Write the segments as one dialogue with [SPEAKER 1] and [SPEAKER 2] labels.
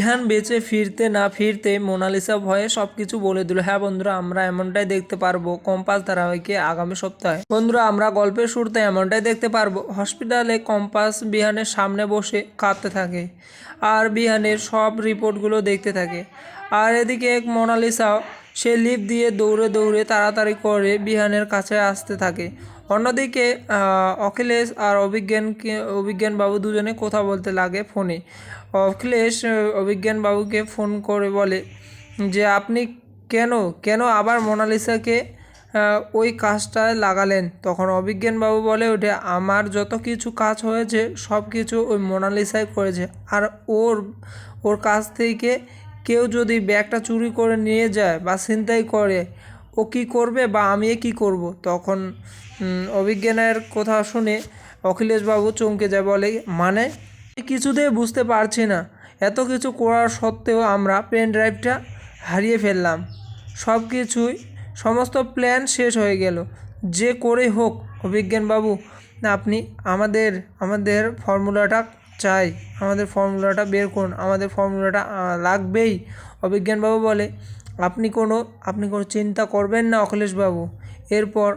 [SPEAKER 1] বিহান বেঁচে ফিরতে না ফিরতে মোনালিসা ভয়ে সবকিছু বলে দিল। হ্যাঁ বন্ধুরা, আমরা এমনটাই দেখতে পারবো কম্পাস ধারাবাহিকে আগামী সপ্তাহে। বন্ধুরা, আমরা গল্পের শুরুতে এমনটাই দেখতে পারবো হসপিটালে কম্পাস বিহানের সামনে বসে কাঁদতে থাকে আর বিহানের সব রিপোর্টগুলো দেখতে থাকে। আর এদিকে এক মোনালিসা সে লিফট দিয়ে দৌড়ে দৌড়ে তাড়াতাড়ি করে বিহানের কাছে আসতে থাকে। অন্যদিকে অখিলেশ আর অভিজ্ঞানবাবু দুজনে কথা বলতে লাগে ফোনে। অখিলেশ অভিজ্ঞানবাবুকে ফোন করে বলে যে আপনি কেন কেন আবার মোনালিসাকে ওই কাজটায় লাগালেন। তখন অভিজ্ঞানবাবু বলে ওঠে, আমার যত কিছু কাজ হয়েছে সব কিছু ওই মোনালিসাই করেছে। আর ওর ওর কাছ থেকে কেউ যদি ব্যাগটা চুরি করে নিয়ে যায় বা ছিনতাই করে, ও কী করবে বা আমি কী করব। তখন অভিজ্ঞানের কথা শুনে অখিলেশবাবু চমকে যায়, বলে মানে কিছুতেই বুঝতে পারছি না, এত কিছু করার সত্ত্বেও আমরা পেন ড্রাইভটা হারিয়ে ফেললাম। সব কিছুই সমস্ত প্ল্যান শেষ হয়ে গেল। যে করেই হোক অভিজ্ঞানবাবু, আপনি আমাদের ফর্মুলাটা চাই, আমাদের ফর্মুলাটা বের করুন, আমাদের ফর্মুলাটা লাগবেই। অভিজ্ঞানবাবু বলে আপনি কোনো চিন্তা করবেন না অখিলেশবাবু। এরপর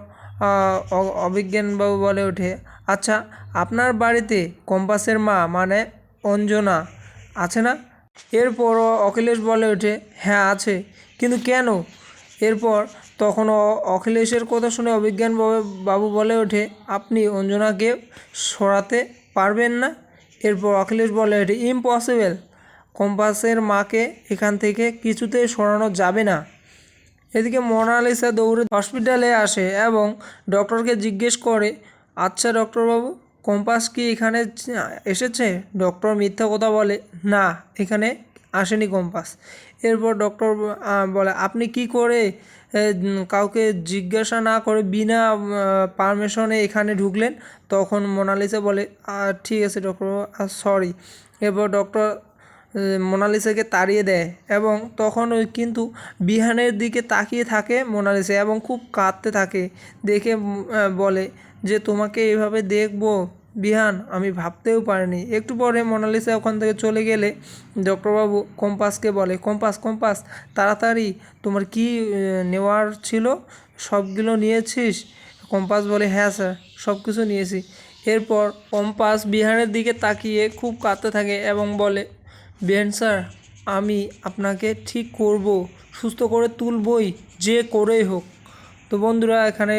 [SPEAKER 1] অভিজ্ঞানবাবু বলে ওঠে, আচ্ছা আপনার বাড়িতে কম্পাসের মা মানে অঞ্জনা আছে না? এরপর অখিলেশ বলে ওঠে, হ্যাঁ আছে, কিন্তু কেন? এরপর তখন অখিলেশের কথা শুনে বাবু বলে ওঠে, আপনি অঞ্জনাকে সরাতে পারবেন না? এরপর অখিলেশ বলে ওঠে, ইম্পসিবল, কম্পাসের মাকে এখান থেকে কিছুতেই সরানো যাবে না। এদিকে মোনালিসা দৌড়ে হসপিটালে আসে এবং ডক্টরকে জিজ্ঞেস করে, আচ্ছা ডক্টরবাবু, কম্পাস কি এখানে এসেছে? ডক্টর মিথ্যা কথা বলে, না এখানে আসেনি কম্পাস। এরপর ডক্টর বলে, আপনি কি করে কাউকে জিজ্ঞাসা না করে বিনা পারমিশনে এখানে ঢুকলেন? তখন মোনালিসা বলে, ঠিক আছে ডক্টর, সরি। এরপর ডক্টর মোনালিসাকে তাড়িয়ে দেয় এবং তখন ওই কিন্তু বিহানের দিকে তাকিয়ে থাকে মোনালিসা এবং খুব কাঁদতে থাকে। দেখে বলে যে তোমাকে এভাবে দেখবো বিহান, আমি ভাবতেও পারিনি। একটু পরে মোনালিসা ওখান থেকে চলে গেলে ডক্টরবাবু কম্পাসকে বলে, কম্পাস তাড়াতাড়ি, তোমার কি নেওয়ার ছিল সবগুলো নিয়েছিস? কম্পাস বলে, হ্যাঁ স্যার, সব কিছু নিয়েছি। এরপর কম্পাস বিহানের দিকে তাকিয়ে খুব কাঁদতে থাকে এবং বলে, বিহান স্যার, আমি আপনাকে ঠিক করব, সুস্থ করে তুলবই, যে করেই হোক। তো বন্ধুরা, এখানে